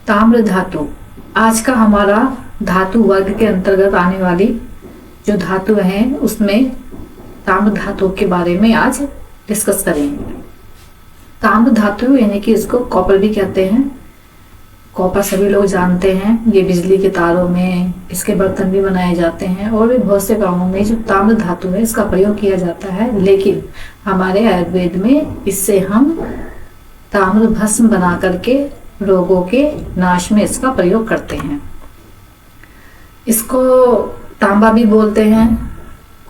ताम्र धातु आज का हमारा धातु वर्ग के अंतर्गत आने वाली जो धातु है उसमें ताम्र धातु के बारे में आज डिस्कस करेंगे। ताम्र धातु यानी कि इसको कॉपर भी कहते हैं। कॉपर सभी लोग जानते हैं, ये बिजली के तारों में इसके बर्तन भी बनाए जाते हैं और भी बहुत से कामों में जो ताम्र धातु है इसका प्रयोग किया जाता है। लेकिन हमारे आयुर्वेद में इससे हम ताम्र भस्म बना करके रोगों के नाश में इसका प्रयोग करते हैं। इसको तांबा भी बोलते हैं,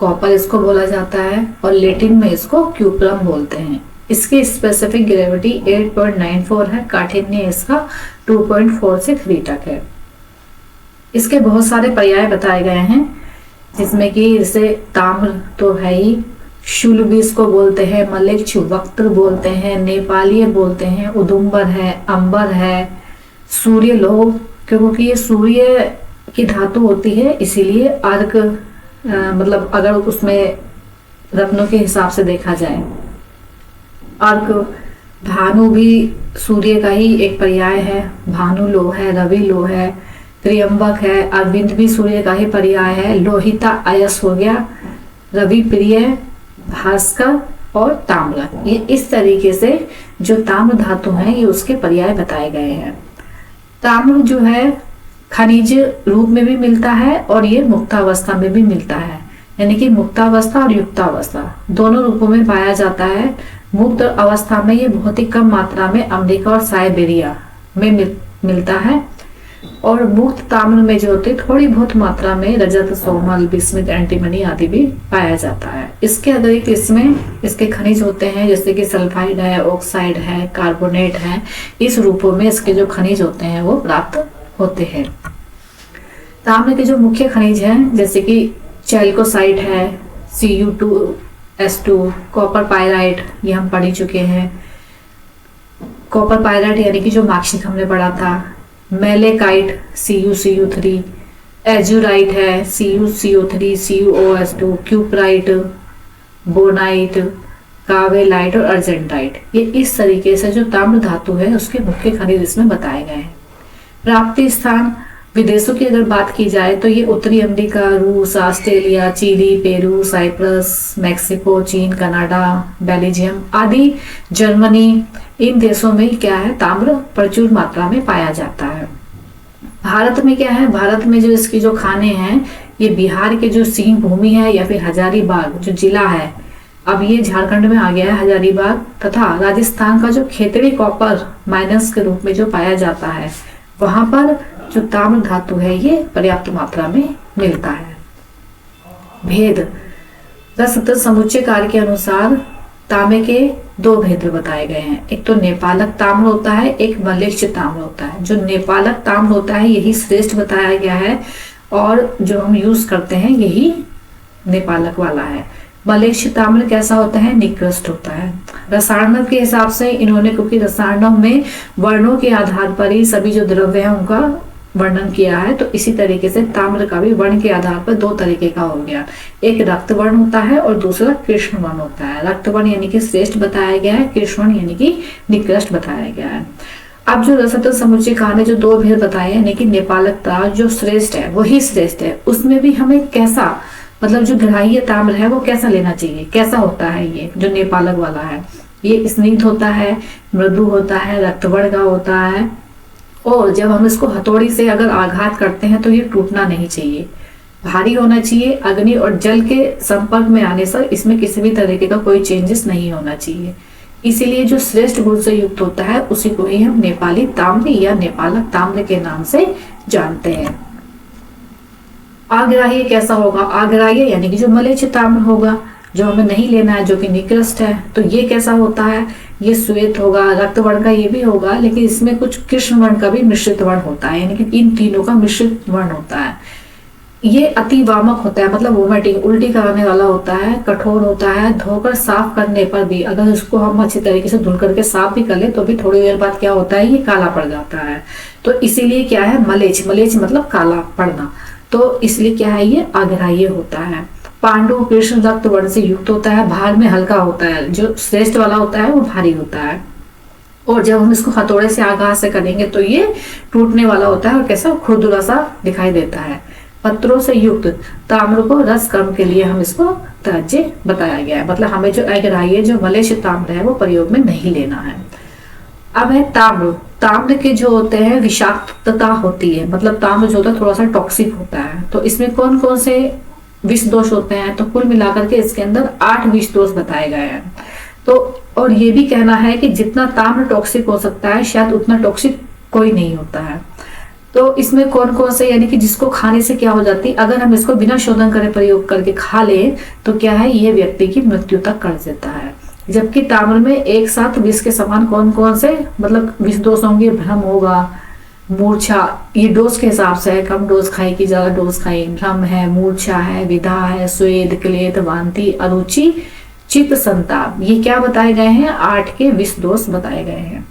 कॉपर इसको बोला जाता है और लैटिन में इसको क्यूप्रम बोलते हैं। इसकी स्पेसिफिक ग्रेविटी 8.94 है, काठिन्य इसका 2.4 से 3 तक है। इसके बहुत सारे पर्याय बताए गए हैं, जिसमें कि जैसे ताम्र तो है ही, शूल भी इसको बोलते हैं, मलेच्छ वक्त्र बोलते हैं, नेपालीय बोलते हैं, उदुम्बर है, अंबर है, सूर्य लोह, क्योंकि ये सूर्य की धातु होती है इसीलिए अर्क मतलब अगर उसमें रत्नों के हिसाब से देखा जाए, अर्क, भानु भी सूर्य का ही एक पर्याय है, भानु लोह है, रवि लोह है, त्र्यंबक है, अरविंद भी सूर्य का ही पर्याय है, लोहिता अयस हो गया, रवि प्रिय, भास्कर और ताम्र। ये इस तरीके से जो ताम्र धातु है ये उसके पर्याय बताए गए हैं। ताम्र जो है खनिज रूप में भी मिलता है और ये मुक्तावस्था में भी मिलता है, यानी कि मुक्तावस्था और युक्तावस्था दोनों रूपों में पाया जाता है। मुक्त अवस्था में ये बहुत ही कम मात्रा में अमेरिका और साइबेरिया में मिलता है और मुक्त ताम्र में जो होती है थोड़ी बहुत मात्रा में रजत, सोमल, बिस्मिथ, एंटीमनी आदि भी पाया जाता है। इसके अतिरिक्त इसमें इसके खनिज होते हैं जैसे कि सल्फाइड है, ऑक्साइड है, कार्बोनेट है। इस रूपों में इसके जो खनिज होते हैं वो प्राप्त होते हैं। ताम्र के जो मुख्य खनिज हैं जैसे कि चैल्कोसाइट है, Cu2S2, कॉपर पायराइट, ये हम पढ़ चुके हैं। कॉपर पायराइट यानी कि जो मार्कशीट हमने पढ़ा था, मेलेकाइट CuCu3, एजुराइट है CuCO3, CuOS2, क्यूपराइट, बोनाइट, कावेलाइट और अर्जेंटाइट। ये इस तरीके से जो ताम्र धातु है उसके मुख्य खनिज इसमें बताए गए हैं। प्राप्ति स्थान विदेशों की अगर बात की जाए तो ये उत्तरी अमेरिका, रूस, Australia, Chile, Peru, Cyprus, Mexico, चीन, कनाडा, बेल्जियम आदि, जर्मनी, इन देशों में क्या है ताम्र प्रचुर मात्रा में पाया जाता है। भारत में क्या है, भारत में जो इसकी जो खाने हैं ये बिहार के जो सिंह भूमि है या फिर हजारीबाग जो जिला है, अब ये झारखंड में आ गया है हजारीबाग, तथा राजस्थान का जो खेतड़ी कॉपर माइनस के रूप में जो पाया जाता है वहां पर जो ताम्र धातु है ये पर्याप्त मात्रा में मिलता है। भेद रसतत्व समुच्चय कार्य के अनुसार तांबे के 2 भेद बताए गए हैं। एक तो नेपालक ताम्र होता है, एक मलेच्छ ताम्र होता है। जो नेपालक ताम्र होता है यही श्रेष्ठ बताया गया है और जो हम यूज करते हैं यही नेपालक वाला है। मलेच्छ ताम्र कैसा होता है, निकृष्ट होता है। रसायनों के हिसाब से इन्होंने, क्योंकि रसायनों में वर्णों के आधार पर ही सभी जो द्रव्य है उनका वर्णन किया है, तो इसी तरीके से ताम्र का भी वर्ण के आधार पर 2 तरीके का हो गया। एक रक्त वर्ण होता है और दूसरा कृष्ण वर्ण होता है। रक्त वर्ण यानी कि श्रेष्ठ बताया गया है, कृष्ण वर्ण यानी कि निकृष्ट बताया गया है। अब जो रसतत्व समुच्चय कहानी जो 2 भेद बताए यानी कि नेपालक ताम्र जो श्रेष्ठ है वही श्रेष्ठ है, उसमें भी हमें कैसा मतलब जो ग्राह्य ताम्र है वो कैसा लेना चाहिए, कैसा होता है ये जो नेपालक वाला है, ये स्निग्ध होता है, मृदु होता है, रक्तवर्ण का होता है और जब हम इसको हथौड़ी से अगर आघात करते हैं तो ये टूटना नहीं चाहिए, भारी होना चाहिए। अग्नि और जल के संपर्क में आने से इसमें किसी भी तरीके का कोई चेंजेस नहीं होना चाहिए। इसीलिए जो श्रेष्ठ गुण से युक्त होता है उसी को ही हम नेपाली ताम्र या नेपालक ताम्र के नाम से जानते हैं। आग्राह्य कैसा होगा, आग्राह्य यानी कि जो मलेच्छ ताम्र होगा जो हमें नहीं लेना है, जो कि निकृष्ट है, तो ये कैसा होता है, ये श्वेत होगा, रक्त वर्ण का ये भी होगा, लेकिन इसमें कुछ कृष्ण वर्ण का भी मिश्रित वर्ण होता है, यानी कि इन तीनों का मिश्रित वर्ण होता है। ये अति वामक होता है, मतलब वोमिटिंग उल्टी कराने वाला होता है, कठोर होता है, धोकर साफ करने पर भी अगर इसको हम अच्छी तरीके से धुल करके साफ भी कर ले तो भी थोड़ी देर बाद क्या होता है ये काला पड़ जाता है। तो इसीलिए क्या है मलेच्छ, मलेच्छ मतलब काला पड़ना, तो इसलिए क्या है ये आग्राह्य होता है। पांडु कृष्ण रक्त वर्ण से युक्त होता है, भार में हल्का होता है, जो श्रेष्ठ वाला होता है वो भारी होता है। और जब हम इसको हथौड़े से आघात से करेंगे तो ये टूटने वाला होता है और कैसा खुरदुरा सा दिखाई देता है। पत्रों से युक्त ताम्र को रस कर्म के लिए हम इसको त्याज्य बताया गया है, मतलब हमें जो अग्राह्य जो मलेच्छ ताम्र है वो प्रयोग में नहीं लेना है। अब है ताम्र। ताम्र के जो होते हैं विषाक्तता होती है, मतलब ताम्र जो होता है थोड़ा सा टॉक्सिक होता है। तो इसमें कौन कौन से विष दोष होते हैं, तो कुल मिलाकर के इसके अंदर 8 विष दोष बताए गए हैं। तो और ये भी कहना है कि जितना ताम्र टॉक्सिक हो सकता है शायद उतना टॉक्सिक कोई नहीं होता है। तो इसमें कौन कौन से, यानी कि जिसको खाने से क्या हो जाती, अगर हम इसको बिना शोधन करे प्रयोग करके खा लें तो क्या है, ये व्यक्ति की मृत्यु तक कर देता है। जबकि ताम्र में एक साथ विष के समान कौन कौन से मतलब विष दोष होंगे, भ्रम होगा, मूर्छा, ये डोज के हिसाब से है, कम डोज खाई कि ज्यादा डोज खाई, भ्रम है, मूर्छा है, विधा है, स्वेद, क्लेद, वांति, अरुचि, चित्त संताप, ये क्या बताए गए हैं, 8 के विष दोष बताए गए हैं।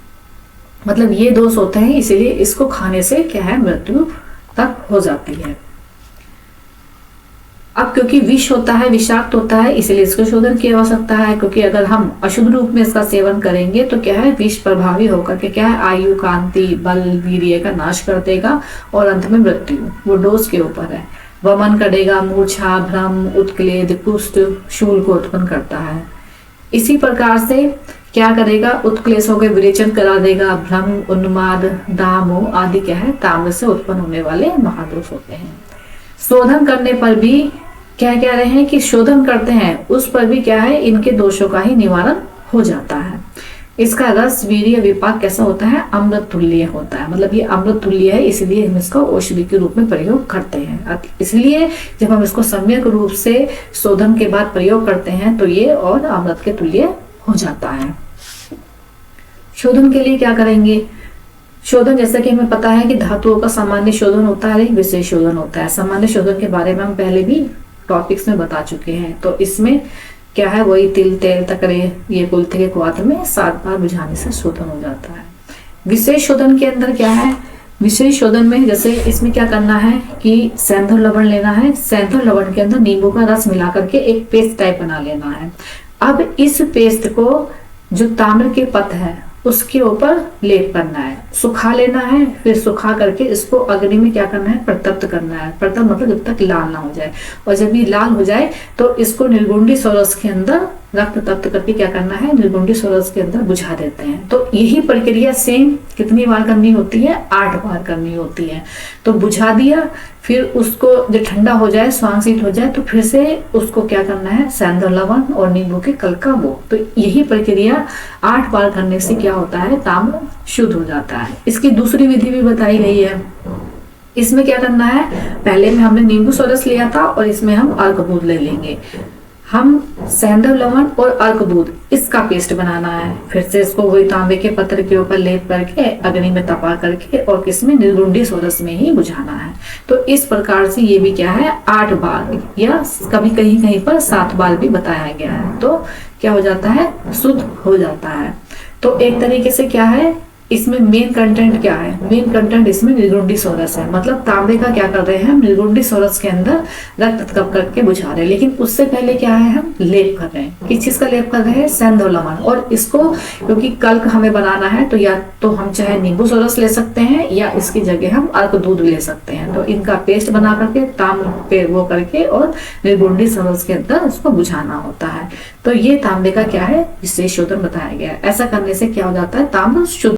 मतलब ये दोष होते हैं, इसीलिए इसको खाने से क्या है, मृत्यु तक हो जाती है। अब क्योंकि विष होता है, विषाक्त होता है, इसलिए इसको शोधन की आवश्यकता है, क्योंकि अगर हम अशुद्ध रूप में इसका सेवन करेंगे तो क्या है, विष प्रभावी होकर के क्या है, आयु, कांति, बल, वीर्य का नाश कर देगा और अंत में मृत्यु वो डोज के ऊपर है। वमन करेगा, मूर्छा, भ्रम, उत्क्लेद, कुष्ठ, शूल को उत्पन्न करता है। इसी प्रकार से क्या करेगा, उत्क्लेश होकर विरेचन करा देगा, भ्रम, उन्माद, दामो आदि क्या है, ताम्र से उत्पन्न होने वाले महादोष होते हैं। शोधन करने पर भी क्या कह रहे हैं कि शोधन करते हैं उस पर भी क्या है, इनके दोषों का ही निवारण हो जाता है। इसका रस, वीर्य, विपाक कैसा होता है, अमृत तुल्य होता है, मतलब ये अमृत तुल्य है, इसलिए हम इसको औषधि के रूप में प्रयोग करते हैं। इसलिए जब हम इसको सम्यक रूप से शोधन के बाद प्रयोग करते हैं तो ये और अमृत के तुल्य हो जाता है। शोधन के लिए क्या करेंगे, शोधन जैसा कि हमें पता है कि धातुओं का सामान्य शोधन होता है, विशेष शोधन होता है। सामान्य शोधन के बारे में हम पहले भी टॉपिक्स में बता चुके हैं। तो इसमें क्या है, वही तिल, तेल, तकरे, ये कुलथे के क्वाथ में 7 बार बुझाने से शोधन हो जाता है। विशेष शोधन के अंदर क्या है, विशेष शोधन में जैसे इसमें क्या करना है कि सैंधव लवण लेना है, सैंधव लवण के अंदर नींबू का रस मिला करके एक पेस्ट टाइप बना लेना है। अब इस पेस्ट को जो ताम्र के पत्थ है उसके ऊपर लेप करना है, सुखा लेना है, फिर सुखा करके इसको अग्नि में क्या करना है, प्रतप्त करना है। प्रतप्त मतलब जब तक लाल ना हो जाए, और जब ये लाल हो जाए तो इसको निर्गुंडी सोरस के अंदर रक्त तप्त करके क्या करना है, निर्गुंडी सोरस के अंदर बुझा देते हैं। तो यही प्रक्रिया सेम कितनी बार करनी होती है, 8 बार करनी होती है। तो बुझा दिया, फिर उसको जब ठंडा हो जाए, स्वांगशीत हो जाए, तो फिर से उसको क्या करना है, सैंधव लवण और नींबू के कल का वो। तो यही प्रक्रिया 8 बार करने से क्या होता है, ताम्र शुद्ध हो जाता है। इसकी दूसरी विधि भी बताई गई है। इसमें क्या करना है, पहले में हमने नींबू सोरस लिया था और इसमें हम अर्कबूद ले लेंगे। हम सैंधव लवण और अर्कबूद इसका पेस्ट बनाना है। फिर से इसको वही तांबे के पत्र के ऊपर लेप करके अग्नि में तपा करके और किसमें, निर्गुंडी सोरस में ही बुझाना है। तो इस प्रकार से ये भी क्या है, 8 बार या कभी कहीं कहीं पर 7 बार भी बताया गया है। तो क्या हो जाता है, शुद्ध हो जाता है। तो एक तरीके से क्या है, इसमें मेन कंटेंट क्या है, मेन कंटेंट इसमें निर्गुंडी सोरस है। मतलब तांबे का क्या कर रहे हैं, हम निर्गुंडी सोरस के अंदर रक्त कप करके बुझा रहे हैं। लेकिन उससे पहले क्या है, हम लेप कर रहे हैं। किस चीज का लेप कर रहे हैं, सैंधव लवण। और इसको क्योंकि कल्क हमें बनाना है तो या तो हम चाहे नींबू सोरस ले सकते हैं या इसकी जगह हम अर्क दूध ले सकते हैं। तो इनका पेस्ट बना करके तांबे पे वो करके और निर्गुंडी सोरस के अंदर उसको बुझाना होता है। तो ये तांबे का क्या है, विशेष शोधन बताया गया है। ऐसा करने से क्या हो जाता है, ताम्र शुद्ध